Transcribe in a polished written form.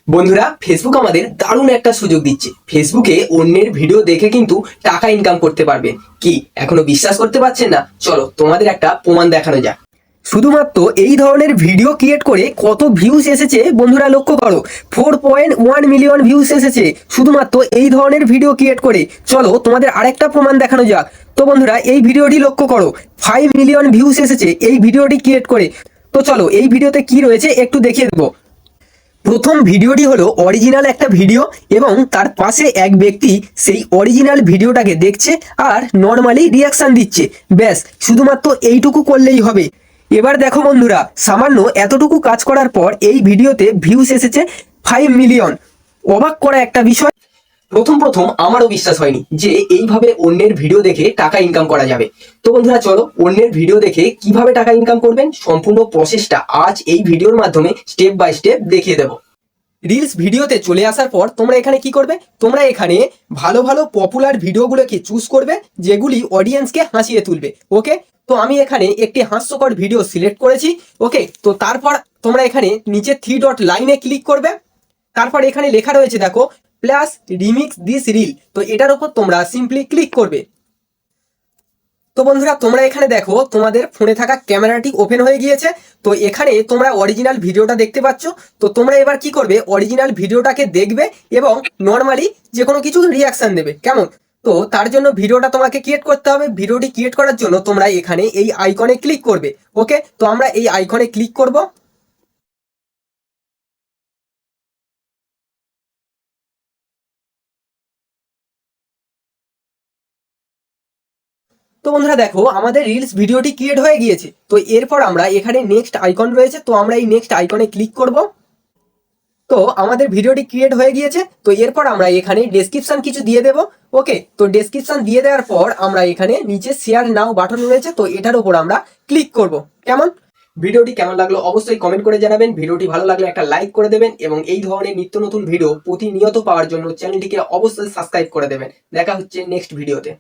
বন্ধুরা, ফেসবুক আমাদের দারুণ একটা সুযোগ দিচ্ছে। ফেসবুকে অন্যের ভিডিও দেখে কিন্তু টাকা ইনকাম করতে পারবে। কি এখনো বিশ্বাস করতে পারছেন না? চলো তোমাদের একটা প্রমাণ দেখানো যাক। শুধুমাত্র এই ধরনের ভিডিও ক্রিয়েট করে কত ভিউজ এসেছে বন্ধুরা লক্ষ্য করো। 4.1 মিলিয়ন ভিউজ এসেছে শুধুমাত্র এই ধরনের ভিডিও ক্রিয়েট করে। চলো তোমাদের আরেকটা প্রমাণ দেখানো যাক। তো বন্ধুরা, এই ভিডিওটি লক্ষ্য করো, 5 মিলিয়ন ভিউজ এসেছে এই ভিডিওটি ক্রিয়েট করে। তো চলো এই ভিডিওতে কি রয়েছে একটু দেখিয়ে দেবো। প্রথম ভিডিওটি হলো অরিজিনাল একটা ভিডিও এবং তার পাশে এক ব্যক্তি সেই অরিজিনাল ভিডিওটাকে দেখছে আর নর্মালি রিয়াকশন দিচ্ছে। ব্যাস শুধুমাত্র এইটুকু করলেই হবে। এবার দেখো বন্ধুরা, সামান্য এতটুকু কাজ করার পর এই ভিডিওতে ভিউস এসেছে 5 মিলিয়ন। অবাক করা একটা বিষয়। প্রথম প্রথম আমারও বিশ্বাস হয়নি যে এইভাবে অন্যের ভিডিও দেখে টাকা ইনকাম করা যাবে। তো বন্ধুরা চলো অন্যের ভিডিও দেখে কিভাবে টাকা ইনকাম করবেন সম্পূর্ণ প্রসেসটা আজ এই ভিডিওর মাধ্যমে স্টেপ বাই স্টেপ দেখিয়ে দেবো। রিলস ভিডিওতে চলে আসার পর তোমরা এখানে কি করবে, তোমরা এখানে ভালো ভালো পপুলার ভিডিওগুলোকে চুজ করবে যেগুলি অডিয়েন্সকে হাসিয়ে তুলবে। ওকে, তো আমি এখানে একটি হাস্যকর ভিডিও সিলেক্ট করেছি। ওকে, তো তারপর তোমরা এখানে নিচে 3 ডট লাইনে ক্লিক করবে। তারপর এখানে লেখা রয়েছে দেখো, প্লাস রিমিক্স দিস রিল। তো এটার উপর তোমরা সিম্পলি ক্লিক করবে। তো বন্ধুরা তোমরা এখানে দেখো তোমাদের ফোনে থাকা ক্যামেরাটি ওপেন হয়ে গিয়েছে। তো এখানে তোমরা অরিজিনাল ভিডিওটা দেখতে পাচ্ছ। তো তোমরা এবার কি করবে, অরিজিনাল ভিডিওটাকে দেখবে এবং নর্মালি যে কোনো কিছু রিয়াকশন দেবে। কেমন? তো তার জন্য ভিডিওটা তোমাকে ক্রিয়েট করতে হবে। ভিডিওটি ক্রিয়েট করার জন্য তোমরা এখানে এই আইকনে ক্লিক করবে। ওকে, তো আমরা এই আইকনে ক্লিক করব। তো বন্ধুরা দেখো আমাদের রিলস ভিডিওটি ক্রিয়েট হয়ে গিয়েছে। তো এরপর আমরা এখানে নেক্সট আইকন রয়েছে, তো আমরা এই নেক্সট আইকনে ক্লিক করব। তো আমাদের ভিডিওটি ক্রিয়েট হয়ে গিয়েছে। তো এরপর আমরা এখানে ডেসক্রিপশন কিছু দিয়ে দেব। ওকে, তো ডেসক্রিপশন দিয়ে দেওয়ার পর আমরা এখানে নিচে শেয়ার নাও বাটন রয়েছে, তো এটার উপর আমরা ক্লিক করব। কেমন? ভিডিওটি কেমন লাগলো অবশ্যই কমেন্ট করে জানাবেন। ভিডিওটি ভালো লাগলে একটা লাইক করে দেবেন এবং এই ধরনের নিত্য নতুন ভিডিও প্রতিনিয়ত পাওয়ার জন্য চ্যানেলটিকে অবশ্যই সাবস্ক্রাইব করে দেবেন। দেখা হচ্ছে নেক্সট ভিডিওতে।